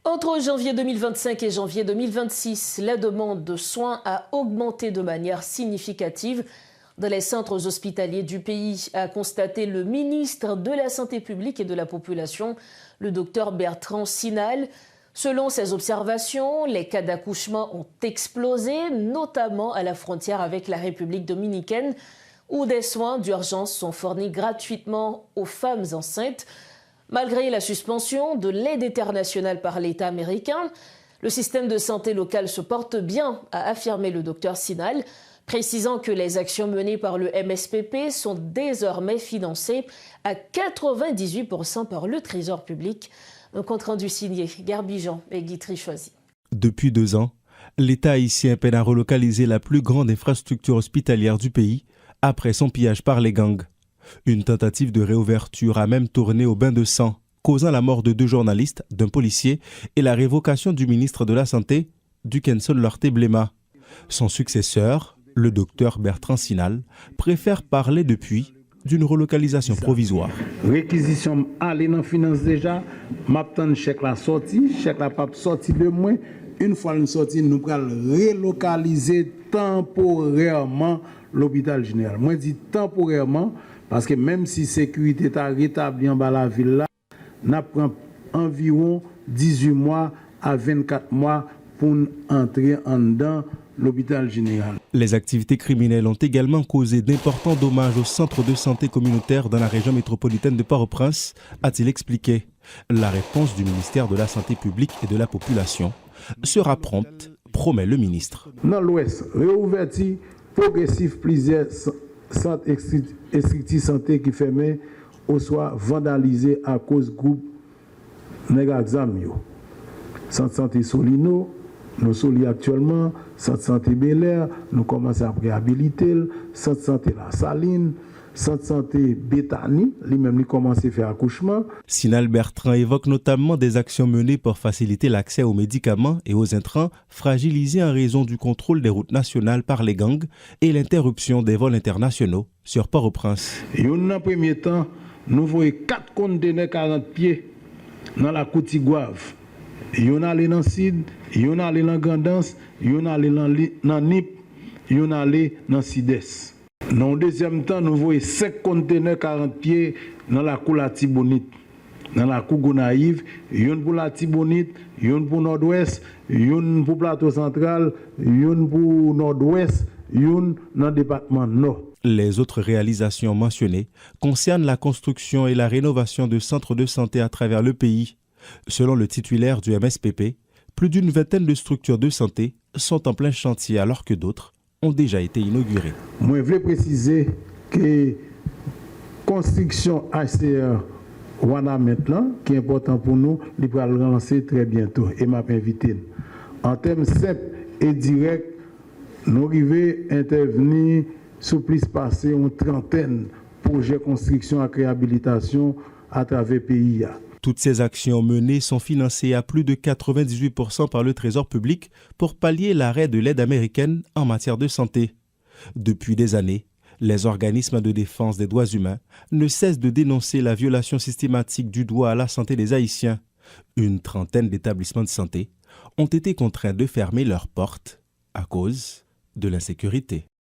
Entre janvier 2025 et janvier 2026, la demande de soins a augmenté de manière significative dans les centres hospitaliers du pays, a constaté le ministre de la Santé publique et de la Population, le docteur Bertrand Sinal. Selon ses observations, les cas d'accouchement ont explosé, notamment à la frontière avec la République dominicaine, où des soins d'urgence sont fournis gratuitement aux femmes enceintes. Malgré la suspension de l'aide internationale par l'État américain, le système de santé local se porte bien, a affirmé le docteur Sinal, précisant que les actions menées par le MSPP sont désormais financées à 98% par le Trésor public. Un compte-rendu signé Garbijan et Guy Trichoisi. Depuis 2 ans, l'État haïtien peine à relocaliser la plus grande infrastructure hospitalière du pays après son pillage par les gangs. Une tentative de réouverture a même tourné au bain de sang, causant la mort de 2 journalistes, d'un policier et la révocation du ministre de la Santé, Dukenson Lorté Blema. Son successeur, le docteur Bertrand Sinal, préfère parler depuis d'une relocalisation provisoire. Réquisition aller dans finance déjà, m'attend chèque la sortie, chèque la pas sorti de moins. Une fois une sortie, nous allons relocaliser temporairement l'hôpital général. Moi dis temporairement parce que même si sécurité est rétablie en bas la ville là, n'a prend environ 18 mois à 24 mois pour entrer en dedans l'hôpital général. Les activités criminelles ont également causé d'importants dommages au centre de santé communautaire dans la région métropolitaine de Port-au-Prince, a-t-il expliqué. La réponse du ministère de la Santé publique et de la Population sera prompte, promet le ministre. Dans l'Ouest, réouverture progressive plusieurs centres de santé qui fermaient ou soit vandalisés à cause du groupe Negazamio. Centre de santé Solino, nous sommes actuellement, centre de santé Bel Air, nous commençons à réhabiliter, centre de santé La Saline, centre de santé Béthanie, lui-même lui commence à faire accouchement. Sinal Bertrand évoque notamment des actions menées pour faciliter l'accès aux médicaments et aux intrants fragilisés en raison du contrôle des routes nationales par les gangs et l'interruption des vols internationaux sur Port-au-Prince. En premier temps, nous voyons 4 conteneurs 40 pieds dans la Côte-Iguave. Yon allé dans Sid, yon allé dans Grandance, yon allé dans Nip, yon allé dans Sides. Dans le deuxième temps, nous voyons 5 conteneurs 40 pieds dans la cour la Tibonite, dans la cour Gonaïve, yon pour la Tibonite, yon pour Nord-Ouest, yon pour Plateau Central, yon pour Nord-Ouest, yon dans le département Nord. Les autres réalisations mentionnées concernent la construction et la rénovation de centres de santé à travers le pays. Selon le titulaire du MSPP, plus d'une vingtaine de structures de santé sont en plein chantier alors que d'autres ont déjà été inaugurées. Moi, je voulais préciser que la construction HCR Wana maintenant, qui est important pour nous, il va le lancer très bientôt et m'a invité. En termes simples et directs, nous arrivons à intervenir sur plus passer une trentaine de projets de construction et réhabilitation à travers le pays. Toutes ces actions menées sont financées à plus de 98% par le Trésor public pour pallier l'arrêt de l'aide américaine en matière de santé. Depuis des années, les organismes de défense des droits humains ne cessent de dénoncer la violation systématique du droit à la santé des Haïtiens. Une trentaine d'établissements de santé ont été contraints de fermer leurs portes à cause de l'insécurité.